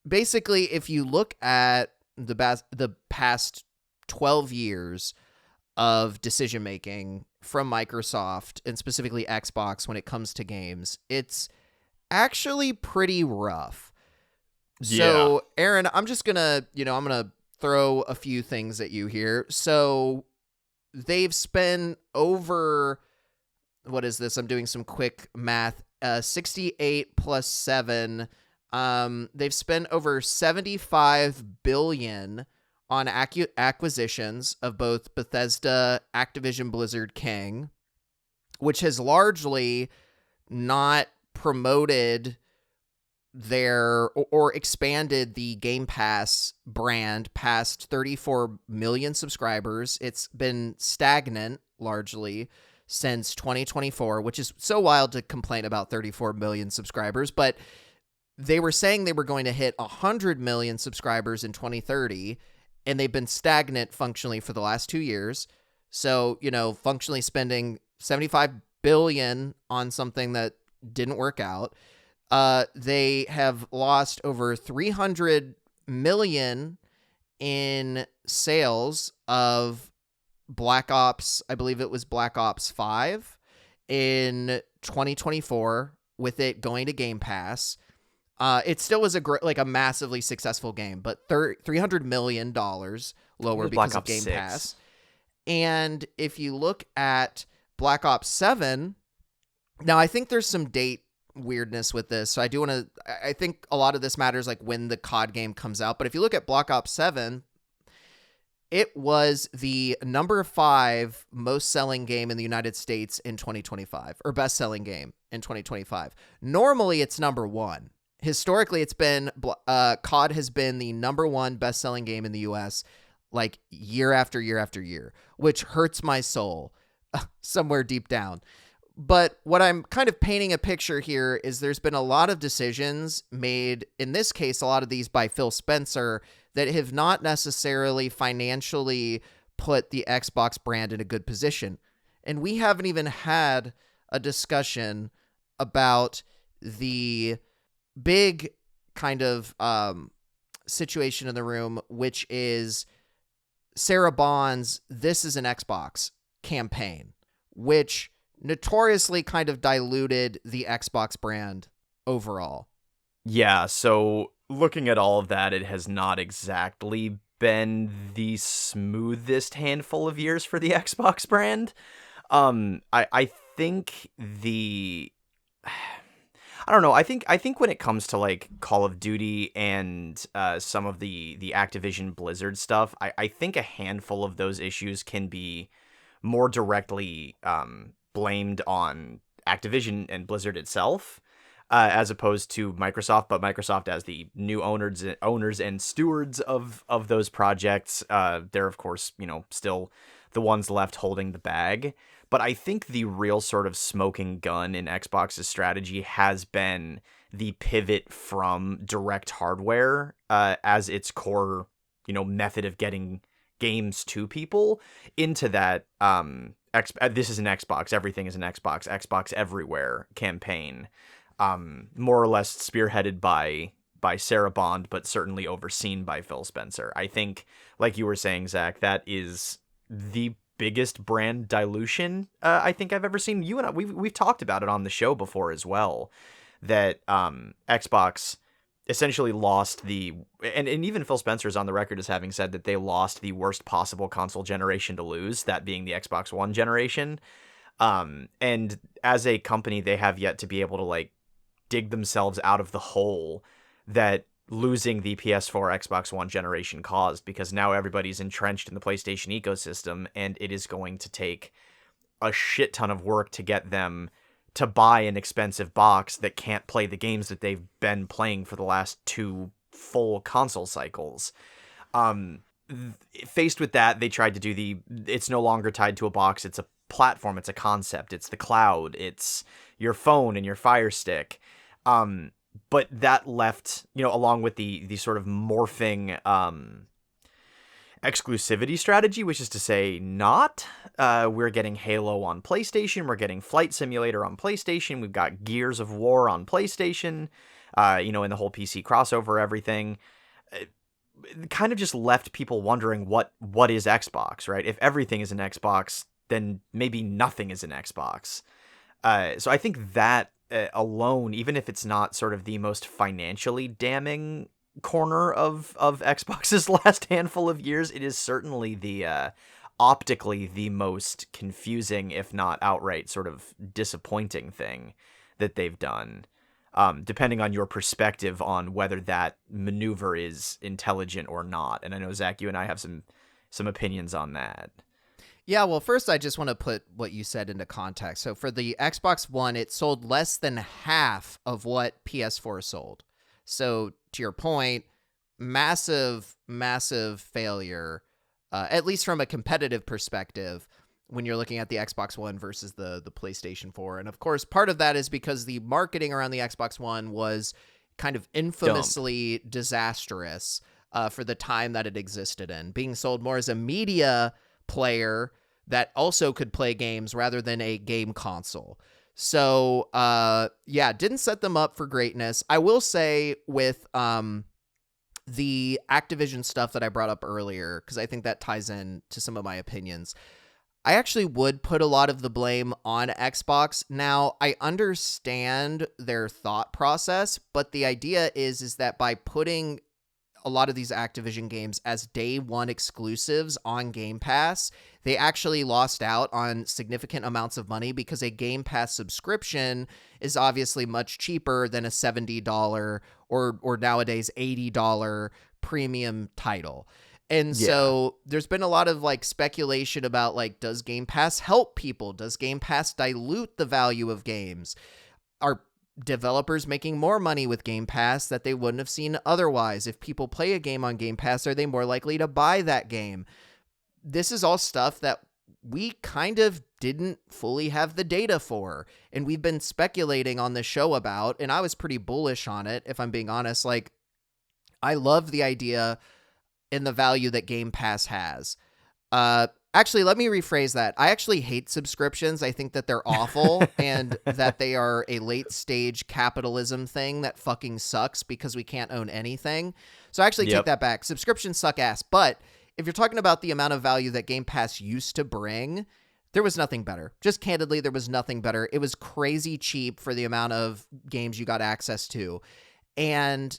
basically, if you look at the past 12 years of decision making from Microsoft and specifically Xbox when it comes to games, it's actually pretty rough. Yeah. So, Aaron, I'm just gonna, I'm gonna throw a few things at you here. So, they've spent over, what is this? I'm doing some quick math. 68 plus 7. They've spent over 75 billion on acquisitions of both Bethesda, Activision Blizzard, King, which has largely not promoted their or expanded the Game Pass brand past 34 million subscribers. It's been stagnant largely since 2024, which is so wild to complain about 34 million subscribers, but they were saying they were going to hit 100 million subscribers in 2030, and they've been stagnant functionally for the last 2 years. So, functionally spending 75 billion on something that didn't work out. They have lost over 300 million in sales of Black Ops. I believe it was Black Ops 5 in 2024 with it going to Game Pass. It still was a massively successful game, but $300 million lower because of Game Pass. And if you look at Black Ops 7, now I think there's some date weirdness with this. So I think a lot of this matters like when the COD game comes out. But if you look at Black Ops 7, it was the number 5 most selling game in the United States in 2025, or best selling game in 2025. Normally it's number 1. Historically, it's been COD has been the number 1 best selling game in the US like year after year after year, which hurts my soul somewhere deep down. But what I'm kind of painting a picture here is there's been a lot of decisions made, in this case, a lot of these by Phil Spencer, that have not necessarily financially put the Xbox brand in a good position. And we haven't even had a discussion about the big kind of situation in the room, which is Sarah Bond's "This is an Xbox" campaign, which notoriously kind of diluted the Xbox brand overall. Yeah, so looking at all of that, it has not exactly been the smoothest handful of years for the Xbox brand. I think I don't know. I think when it comes to like Call of Duty and some of the Activision Blizzard stuff, I think a handful of those issues can be more directly blamed on Activision and Blizzard itself, as opposed to Microsoft. But Microsoft, as the new owners and stewards of those projects, they're of course still the ones left holding the bag. But I think the real sort of smoking gun in Xbox's strategy has been the pivot from direct hardware as its core, method of getting games to people into that this is an Xbox, everything is an Xbox everywhere campaign, more or less spearheaded by Sarah Bond, but certainly overseen by Phil Spencer. I think, like you were saying, Zach, that is the biggest brand dilution I think I've ever seen. You and I, we've talked about it on the show before as well, that Xbox essentially lost and even Phil Spencer is on the record as having said that they lost the worst possible console generation to lose, that being the Xbox One generation. And as a company, they have yet to be able to like dig themselves out of the hole that losing the PS4 Xbox One generation caused, because now everybody's entrenched in the PlayStation ecosystem, and it is going to take a shit ton of work to get them to buy an expensive box that can't play the games that they've been playing for the last 2 full console cycles. Faced with that, they tried to do it's no longer tied to a box, it's a platform, it's a concept, it's the cloud, it's your phone and your Fire Stick. But that left, along with the sort of morphing exclusivity strategy, which is to say we're getting Halo on PlayStation, we're getting Flight Simulator on PlayStation, we've got Gears of War on PlayStation, and the whole PC crossover, everything, kind of just left people wondering what is Xbox, right? If everything is an Xbox, then maybe nothing is an Xbox. So I think that alone, even if it's not sort of the most financially damning corner of Xbox's last handful of years, it is certainly the optically the most confusing, if not outright sort of disappointing thing that they've done. Depending on your perspective on whether that maneuver is intelligent or not. And I know, Zach, you and I have some opinions on that. Yeah, well, first I just want to put what you said into context. So for the Xbox One, it sold less than half of what PS4 sold. So to your point, massive, massive failure, at least from a competitive perspective, when you're looking at the Xbox One versus the PlayStation 4. And of course, part of that is because the marketing around the Xbox One was kind of infamously disastrous for the time that it existed in, being sold more as a media player that also could play games rather than a game console. So, didn't set them up for greatness. I will say with the Activision stuff that I brought up earlier, because I think that ties in to some of my opinions, I actually would put a lot of the blame on Xbox. Now, I understand their thought process, but the idea is that by putting a lot of these Activision games as day one exclusives on Game Pass, they actually lost out on significant amounts of money because a Game Pass subscription is obviously much cheaper than a $70 or nowadays $80 premium title. And so there's been a lot of like speculation about like, does Game Pass help people? Does Game Pass dilute the value of games? Are developers making more money with Game Pass that they wouldn't have seen otherwise? If people play a game on Game Pass, are they more likely to buy that game? This is all stuff that we kind of didn't fully have the data for, and we've been speculating on this show about, and I was pretty bullish on it, if I'm being honest. Like, I love the idea and the value that Game Pass has. Actually, let me rephrase that. I actually hate subscriptions. I think that they're awful and that they are a late stage capitalism thing that fucking sucks because we can't own anything. So I actually take that back. Subscriptions suck ass. But if you're talking about the amount of value that Game Pass used to bring, there was nothing better. Just candidly, there was nothing better. It was crazy cheap for the amount of games you got access to. And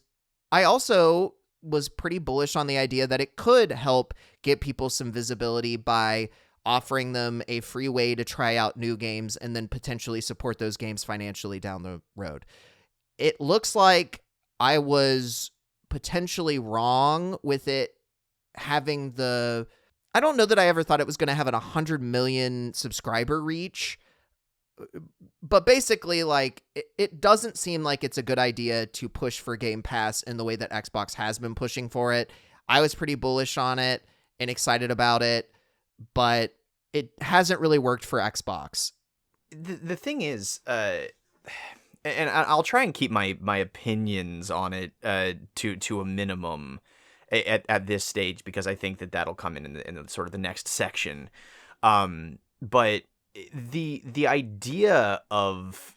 I also was pretty bullish on the idea that it could help get people some visibility by offering them a free way to try out new games and then potentially support those games financially down the road. It looks like I was potentially wrong with it having I don't know that I ever thought it was going to have an 100 million subscriber reach. But basically, like, it doesn't seem like it's a good idea to push for Game Pass in the way that Xbox has been pushing for it. I was pretty bullish on it and excited about it, but it hasn't really worked for Xbox. The thing is, and I'll try and keep my opinions on it to a minimum at this stage, because I think that'll come in the sort of the next section. But the idea of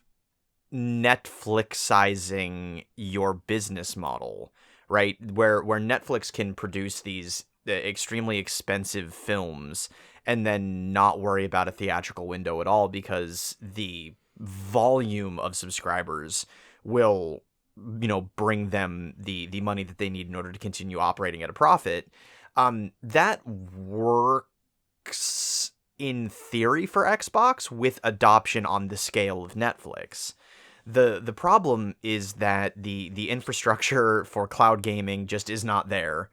Netflixizing your business model, right, where Netflix can produce these extremely expensive films and then not worry about a theatrical window at all because the volume of subscribers will, bring them the money that they need in order to continue operating at a profit. That works in theory for Xbox with adoption on the scale of Netflix. The problem is that the infrastructure for cloud gaming just is not there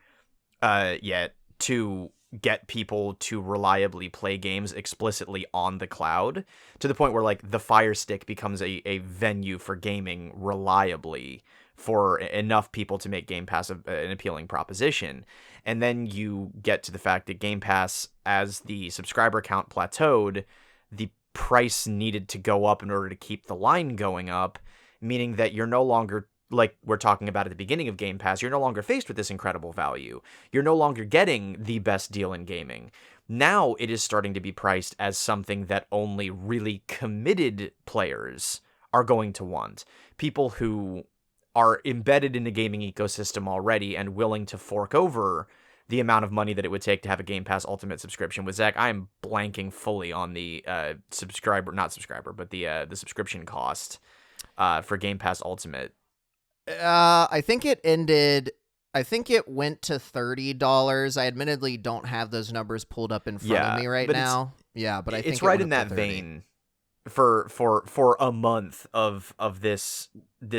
yet to get people to reliably play games explicitly on the cloud, to the point where like the Fire Stick becomes a venue for gaming reliably for enough people to make Game Pass an appealing proposition. And then you get to the fact that Game Pass, as the subscriber count plateaued, the price needed to go up in order to keep the line going up, meaning that you're no longer, like we're talking about at the beginning of Game Pass, you're no longer faced with this incredible value. You're no longer getting the best deal in gaming. Now it is starting to be priced as something that only really committed players are going to want. People who are embedded in the gaming ecosystem already and willing to fork over the amount of money that it would take to have a Game Pass Ultimate subscription. With Zach, I am blanking fully on the the subscription cost for Game Pass Ultimate. I think it ended. I think it went to $30. I admittedly don't have those numbers pulled up in front of me right now. Yeah, but I think it's right in went that up to $30. vein for a month of this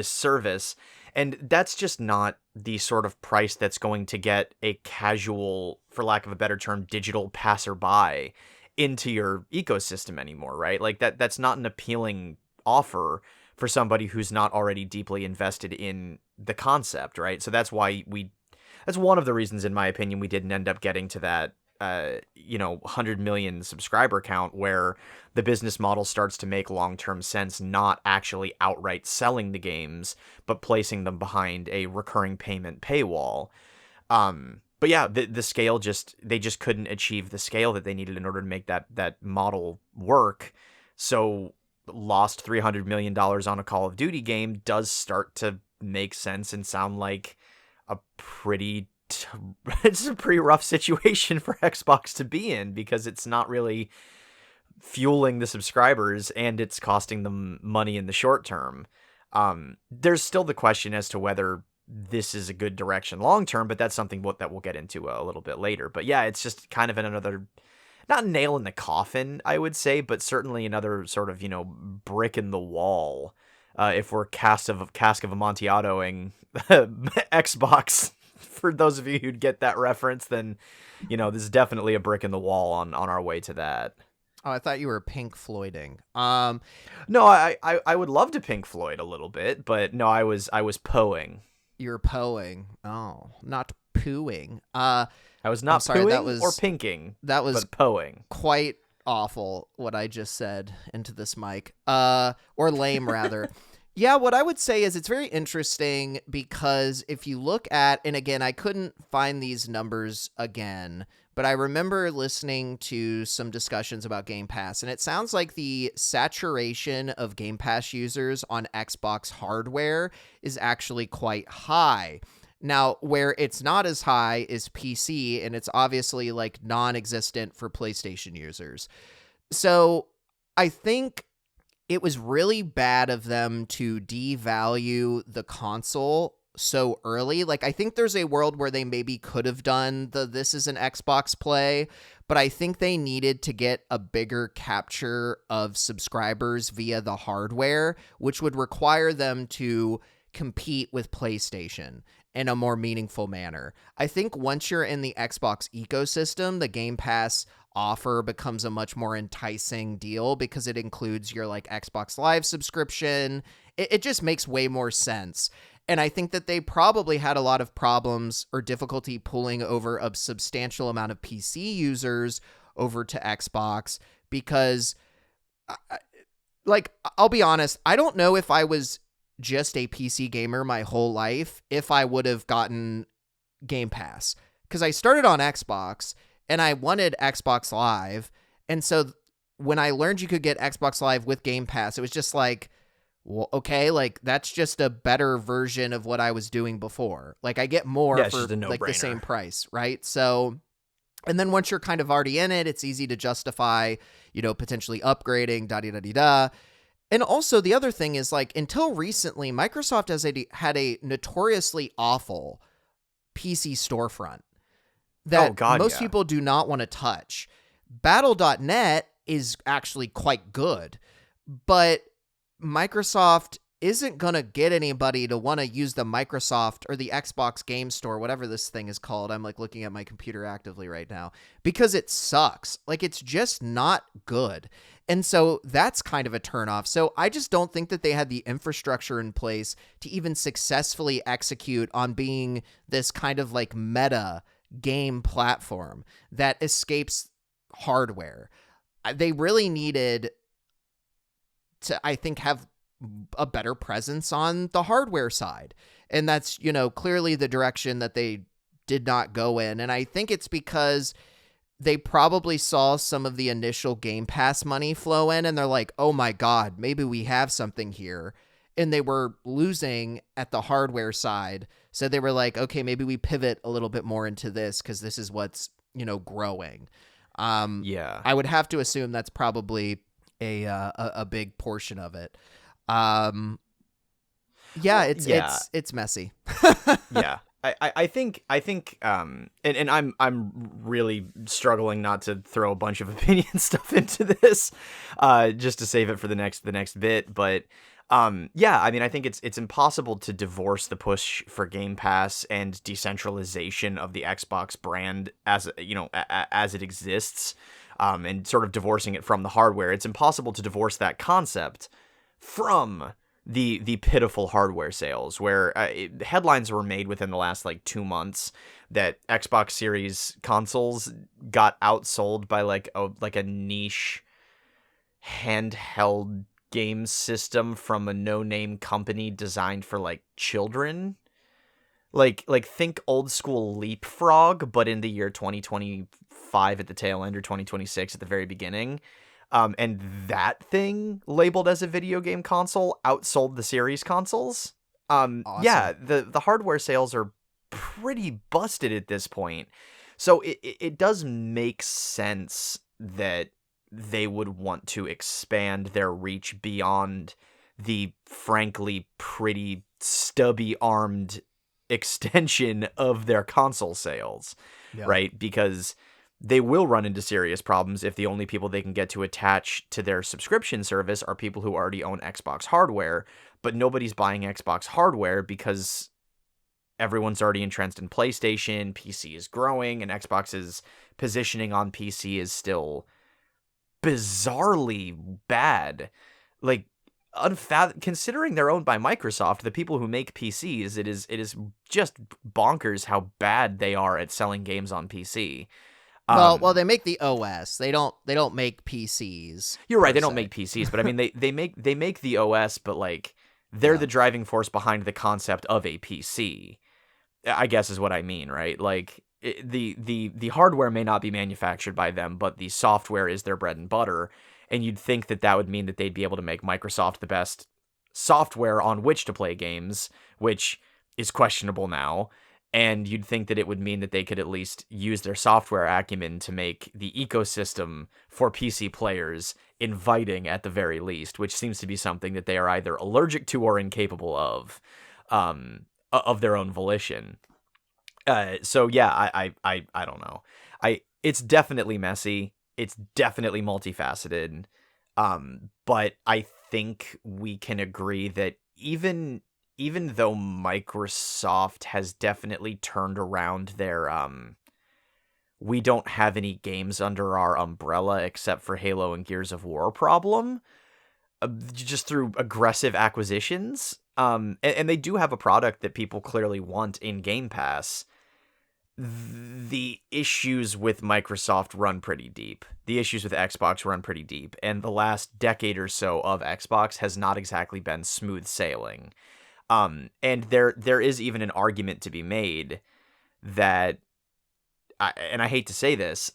service, and that's just not the sort of price that's going to get a casual, for lack of a better term, digital passerby into your ecosystem anymore, right? Like that's not an appealing offer for somebody who's not already deeply invested in the concept, right? So that's why that's one of the reasons, in my opinion, we didn't end up getting to that 100 million subscriber count, where the business model starts to make long-term sense, not actually outright selling the games, but placing them behind a recurring payment paywall. But yeah, the scale they just couldn't achieve the scale that they needed in order to make that model work. So lost $300 million on a Call of Duty game does start to make sense and sound like a it's a pretty rough situation for Xbox to be in, because it's not really fueling the subscribers and it's costing them money in the short term. There's still the question as to whether this is a good direction long term, but that's something that we'll get into a little bit later. But yeah, it's just kind of another, not nail in the coffin, I would say, but certainly another sort of, brick in the wall. If we're cask of Amontillado-ing Xbox, for those of you who'd get that reference, then, this is definitely a brick in the wall on our way to that. Oh, I thought you were Pink Floyding. No, I would love to Pink Floyd a little bit, but no, I was poeing. You were poeing. Oh, not pooing. I was not pooing or pinking. That was but poing. Quite awful what I just said into this mic. Or lame, rather. Yeah, what I would say is it's very interesting, because if you look at, and again, I couldn't find these numbers again, but I remember listening to some discussions about Game Pass, and it sounds like the saturation of Game Pass users on Xbox hardware is actually quite high. Now, where it's not as high is PC, and it's obviously like non-existent for PlayStation users. So I think it was really bad of them to devalue the console so early. Like, I think there's a world where they maybe could have done this is an Xbox play, but I think they needed to get a bigger capture of subscribers via the hardware, which would require them to compete with PlayStation in a more meaningful manner. I think once you're in the Xbox ecosystem, the Game Pass offer becomes a much more enticing deal, because it includes your like Xbox Live subscription. It just makes way more sense. And I think that they probably had a lot of problems or difficulty pulling over a substantial amount of PC users over to Xbox, because I'll be honest, I don't know if I was just a PC gamer my whole life if I would have gotten Game Pass, because I started on Xbox and I wanted Xbox Live. And so when I learned you could get Xbox Live with Game Pass, it was just like, well, okay, like that's just a better version of what I was doing before. Like I get more for like the same price, right? So, and then once you're kind of already in it, it's easy to justify, potentially upgrading, da-da-da-da-da. And also the other thing is, like, until recently, Microsoft had a notoriously awful PC storefront that most people do not want to touch. Battle.net is actually quite good, but Microsoft isn't going to get anybody to want to use the Microsoft or the Xbox Game Store, whatever this thing is called. I'm like looking at my computer actively right now, because it sucks. Like, it's just not good. And so that's kind of a turnoff. So I just don't think that they had the infrastructure in place to even successfully execute on being this kind of like meta game platform that escapes hardware. They really needed to, I think, have a better presence on the hardware side. And that's, clearly the direction that they did not go in. And I think it's because they probably saw some of the initial Game Pass money flow in and they're like, oh my God, maybe we have something here. and they were losing at the hardware side. So they were like, okay, maybe we pivot a little bit more into this because this is what's, growing. Yeah. I would have to assume that's probably a big portion of it. Yeah, it's messy. Yeah. I think and I'm really struggling not to throw a bunch of opinion stuff into this just to save it for the next bit, but yeah, I mean, I think it's impossible to divorce the push for Game Pass and decentralization of the Xbox brand as as it exists, and sort of divorcing it from the hardware. It's impossible to divorce that concept from the pitiful hardware sales, where headlines were made within the last 2 months that Xbox Series consoles got outsold by a niche handheld game system from a no-name company designed for children. Think old school Leapfrog, but in the year 2025 at the tail end, or 2026 at the very beginning. And that thing, labeled as a video game console, outsold the series consoles. Awesome. Yeah, the hardware sales are pretty busted at this point. So it does make sense that they would want to expand their reach beyond the frankly pretty stubby-armed extension of their console sales, right? Because they will run into serious problems if the only people they can get to attach to their subscription service are people who already own Xbox hardware, but nobody's buying Xbox hardware because everyone's already entrenched in PlayStation, PC is growing, and Xbox's positioning on PC is still bizarrely bad. Considering they're owned by Microsoft, the people who make PCs, it is just bonkers how bad they are at selling games on PC. Well, they make the OS. They don't make PCs. You're right. They don't make PCs, but I mean, they make the OS, but they're the driving force behind the concept of a PC, I guess is what I mean, right? The hardware may not be manufactured by them, but the software is their bread and butter. And you'd think that would mean that they'd be able to make Microsoft the best software on which to play games, which is questionable now. And you'd think that it would mean that they could at least use their software acumen to make the ecosystem for PC players inviting at the very least, which seems to be something that they are either allergic to or incapable of their own volition. So yeah, I don't know. It's definitely messy. It's definitely multifaceted. But I think we can agree that even though Microsoft has definitely turned around their we don't have any games under our umbrella except for Halo and Gears of War problem, just through aggressive acquisitions, and they do have a product that people clearly want in Game Pass, the issues with Microsoft run pretty deep. The issues with Xbox run pretty deep, and the last decade or so of Xbox has not exactly been smooth sailing. And there is even an argument to be made that, and I hate to say this,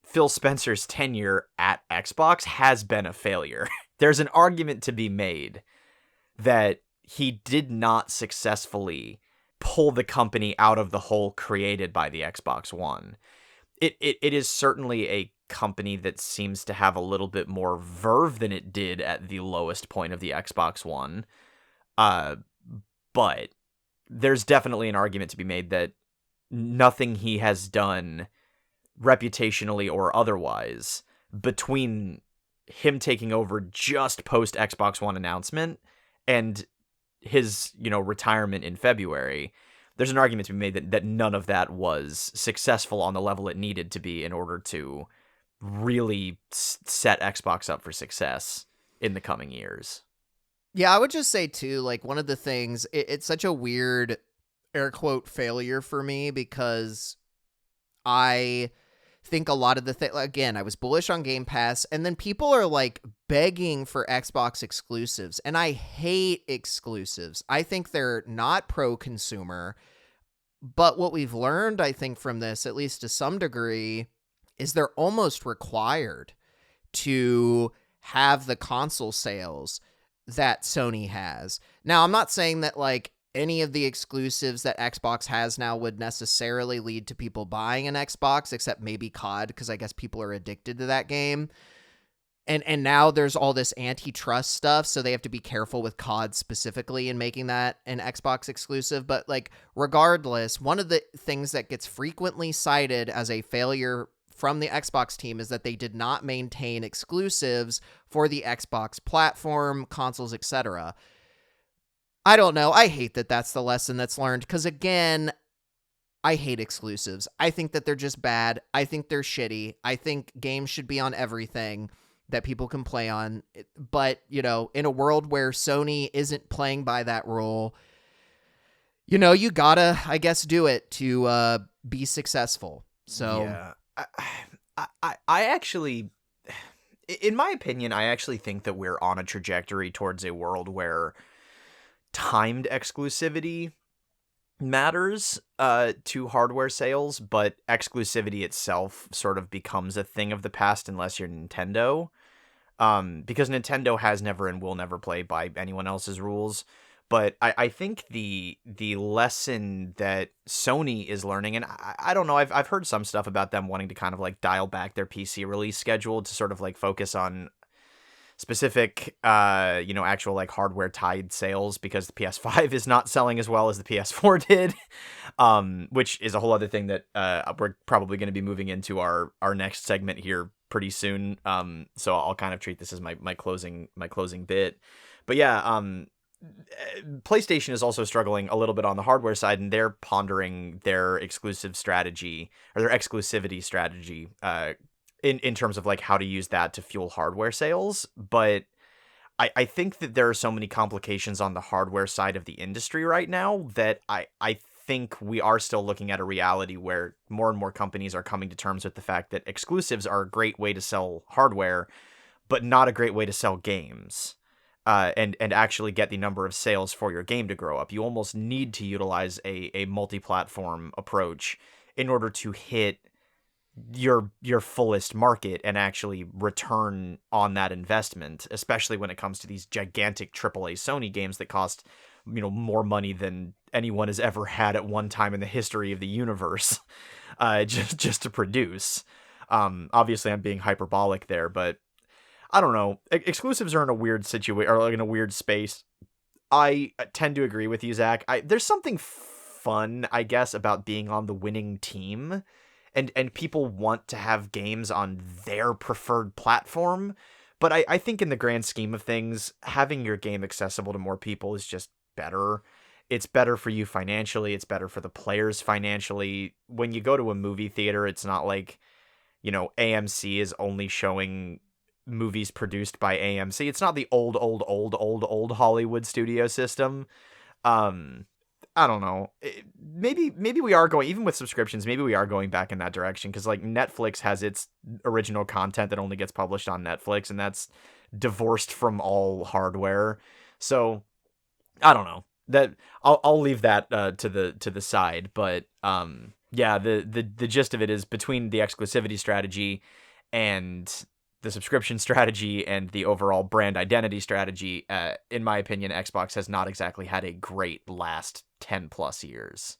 Phil Spencer's tenure at Xbox has been a failure. There's an argument to be made that he did not successfully pull the company out of the hole created by the Xbox One. It is certainly a company that seems to have a little bit more verve than it did at the lowest point of the Xbox One. But there's definitely an argument to be made that nothing he has done, reputationally or otherwise, between him taking over just post Xbox One announcement and his, retirement in February, there's an argument to be made that none of that was successful on the level it needed to be in order to really set Xbox up for success in the coming years. Yeah, I would just say too, one of the things, it's such a weird air quote failure for me, because I think a lot of the again, I was bullish on Game Pass, and then people are begging for Xbox exclusives, and I hate exclusives. I think they're not pro-consumer, but what we've learned, I think, from this, at least to some degree, is they're almost required to have the console sales. that Sony has. Now, I'm not saying that like any of the exclusives that Xbox has now would necessarily lead to people buying an Xbox, except maybe COD, because I guess people are addicted to that game. And now there's all this antitrust stuff, so they have to be careful with COD specifically in making that an Xbox exclusive. But like, regardless, one of the things that gets frequently cited as a failure from the Xbox team is that they did not maintain exclusives for the Xbox platform, consoles, etc. I don't know. I hate that that's the lesson that's learned, because again, I hate exclusives. I think that they're just bad. I think they're shitty. I think games should be on everything that people can play on. But, you know, in a world where Sony isn't playing by that rule, you know, you gotta, I guess, do it to be successful. So yeah, I actually, in my opinion, I actually think that we're on a trajectory towards a world where timed exclusivity matters to hardware sales, but exclusivity itself sort of becomes a thing of the past unless you're Nintendo, because Nintendo has never and will never play by anyone else's rules. But I think the lesson that Sony is learning, and I don't know, I've heard some stuff about them wanting to kind of like dial back their PC release schedule to sort of like focus on specific, actual like hardware tied sales, because the PS5 is not selling as well as the PS4 did, which is a whole other thing that we're probably going to be moving into our next segment here pretty soon. So I'll kind of treat this as my closing bit. But yeah, PlayStation is also struggling a little bit on the hardware side, and they're pondering their exclusive strategy or their exclusivity strategy, in terms of like how to use that to fuel hardware sales. But I think that there are so many complications on the hardware side of the industry right now that I think we are still looking at a reality where more and more companies are coming to terms with the fact that exclusives are a great way to sell hardware, but not a great way to sell games. And actually get the number of sales for your game to grow up. You almost need to utilize a multi-platform approach in order to hit your fullest market and actually return on that investment, especially when it comes to these gigantic AAA Sony games that cost, more money than anyone has ever had at one time in the history of the universe, just to produce. Obviously, I'm being hyperbolic there, but I don't know. Exclusives are in a weird situation, or like in a weird space. I tend to agree with you, Zach. There's something fun, I guess, about being on the winning team, and people want to have games on their preferred platform. But I think in the grand scheme of things, having your game accessible to more people is just better. It's better for you financially. It's better for the players financially. When you go to a movie theater, it's not like, AMC is only showing movies produced by AMC. It's not the old Hollywood studio system. I don't know. Maybe we are going, even with subscriptions, maybe we are going back in that direction, because like Netflix has its original content that only gets published on Netflix, and that's divorced from all hardware. So I don't know. That I'll leave that to the side. But yeah, the gist of it is, between the exclusivity strategy and the subscription strategy and the overall brand identity strategy, in my opinion, Xbox has not exactly had a great last 10 plus years.